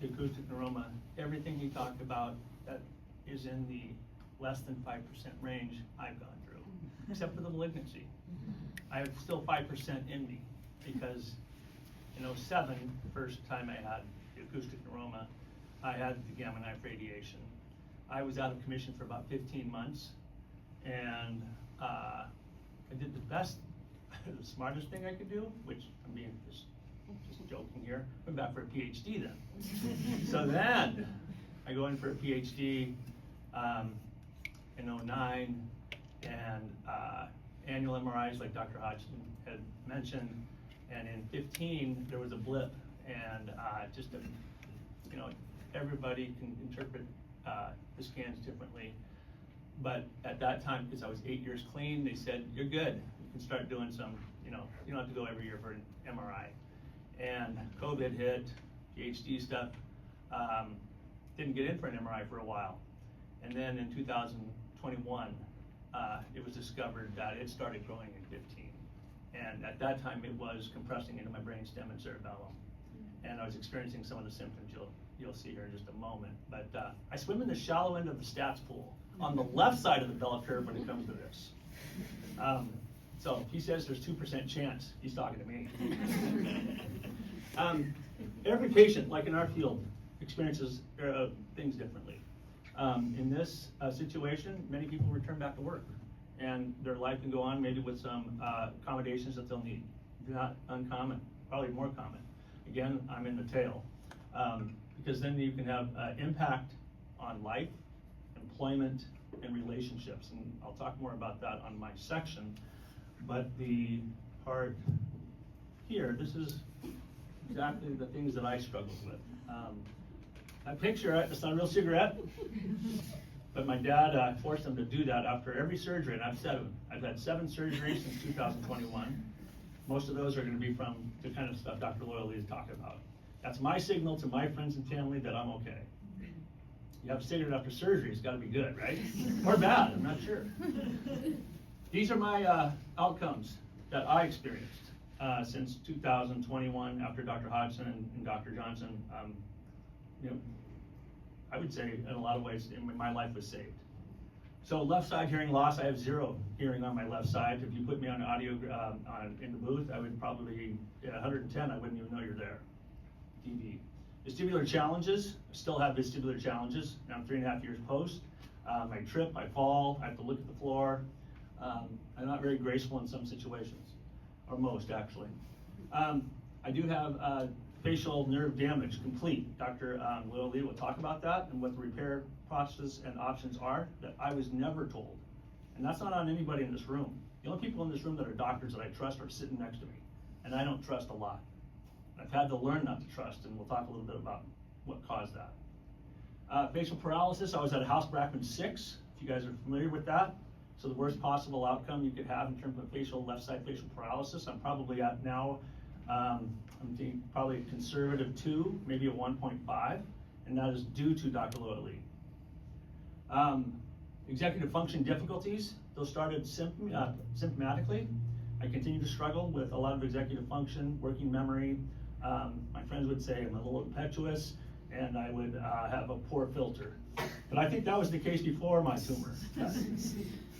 the acoustic neuroma, everything he talked about that is in the less than 5% range, I've gone through, except for the malignancy. I have still 5% in me because in '07, the first time I had the acoustic neuroma, I had the gamma knife radiation. I was out of commission for about 15 months, and I did the best, the smartest thing I could do, which I'm being just joking here, went back for a PhD then. So then, I go in for a PhD in '09, and annual MRIs like Dr. Hodgson had mentioned, and in '15 there was a blip, and everybody can interpret the scans differently, but at that time, because I was 8 years clean, they said, you're good, you can start doing some, you don't have to go every year for an MRI. And COVID hit, PhD stuff, didn't get in for an MRI for a while. And then in 2021, it was discovered that it started growing in 15. And at that time, it was compressing into my brainstem and cerebellum. And I was experiencing some of the symptoms you'll see here in just a moment. But I swim in the shallow end of the stats pool, on the left side of the bell curve when it comes to this. So if he says there's 2% chance, he's talking to me. Every patient, like in our field, experiences things differently. In this situation, many people return back to work, and their life can go on maybe with some accommodations that they'll need. Not uncommon, probably more common. Again, I'm in the tail, because then you can have impact on life, employment, and relationships, and I'll talk more about that on my section. But the part here, this is exactly the things that I struggled with. That picture, it's not a real cigarette, but my dad forced him to do that after every surgery, and I've had 7 surgeries since 2021. Most of those are going to be from the kind of stuff Dr. Loyalty is talking about. That's my signal to my friends and family that I'm okay. You have a cigarette after surgery, it's got to be good, right? Or bad, I'm not sure. These are my outcomes that I experienced since 2021 after Dr. Hodgson and Dr. Johnson. I would say in a lot of ways my life was saved. So left side hearing loss, I have 0 hearing on my left side. If you put me on audio in the booth, I would probably be at 110, I wouldn't even know you're there. DV. Vestibular challenges, I still have vestibular challenges. Now I'm 3.5 years post. I trip, I fall, I have to look at the floor. I'm not very graceful in some situations, or most actually. I do have facial nerve damage complete. Dr. Loyalty will talk about that and what the repair process and options are that I was never told. And that's not on anybody in this room. The only people in this room that are doctors that I trust are sitting next to me, and I don't trust a lot. I've had to learn not to trust, and we'll talk a little bit about what caused that. Facial paralysis, I was at House-Brackman 6, if you guys are familiar with that. So the worst possible outcome you could have in terms of left side facial paralysis, I'm probably at now, I'm thinking probably a conservative 2, maybe a 1.5, and that is due to Dr. Loyalty. Executive function difficulties, those started symptomatically. I continue to struggle with a lot of executive function, working memory. My friends would say I'm a little impetuous, and I would have a poor filter. But I think that was the case before my tumor.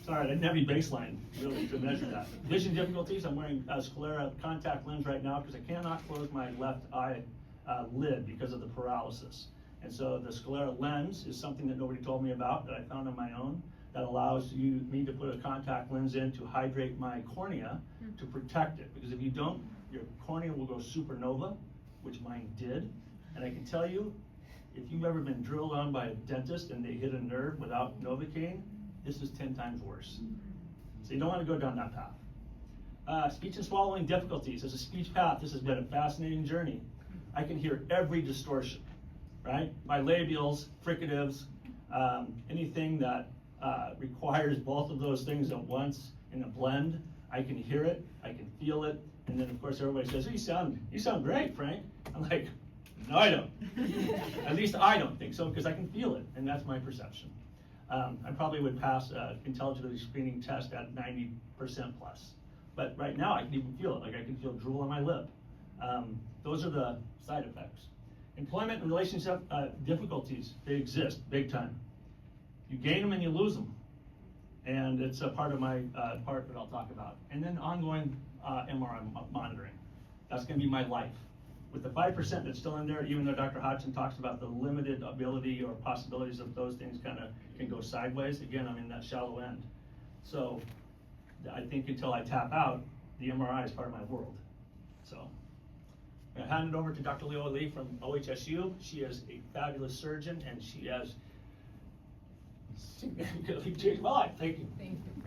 Sorry, I didn't have any baseline really to measure that. Vision difficulties, I'm wearing a sclera contact lens right now because I cannot close my left eye lid because of the paralysis. And so the sclera lens is something that nobody told me about that I found on my own that allows me to put a contact lens in to hydrate my cornea to protect it. Because if you don't, your cornea will go supernova, which mine did. And I can tell you, if you've ever been drilled on by a dentist and they hit a nerve without Novocaine, this is 10 times worse. So you don't want to go down that path. Speech and swallowing difficulties. As a speech path, this has been a fascinating journey. I can hear every distortion, right? My labials, fricatives, anything that requires both of those things at once in a blend, I can hear it, I can feel it, and then of course everybody says, oh, you sound great, Frank. I'm like, no, I don't. At least I don't think so, because I can feel it, and that's my perception. I probably would pass an intelligibility screening test at 90% plus. But right now I can even feel it, like I can feel drool on my lip. Those are the side effects. Employment and relationship difficulties, they exist big time. You gain them and you lose them. And it's a part of my part that I'll talk about. And then ongoing MRI monitoring. That's gonna be my life. With the 5% that's still in there, even though Dr. Hodgson talks about the limited ability or possibilities of those things can go sideways, again, I'm in that shallow end. So I think until I tap out, the MRI is part of my world. So I'm gonna hand it over to Dr. Leo Lee from OHSU. She is a fabulous surgeon and she has significantly changed my life. Thank you. Thank you.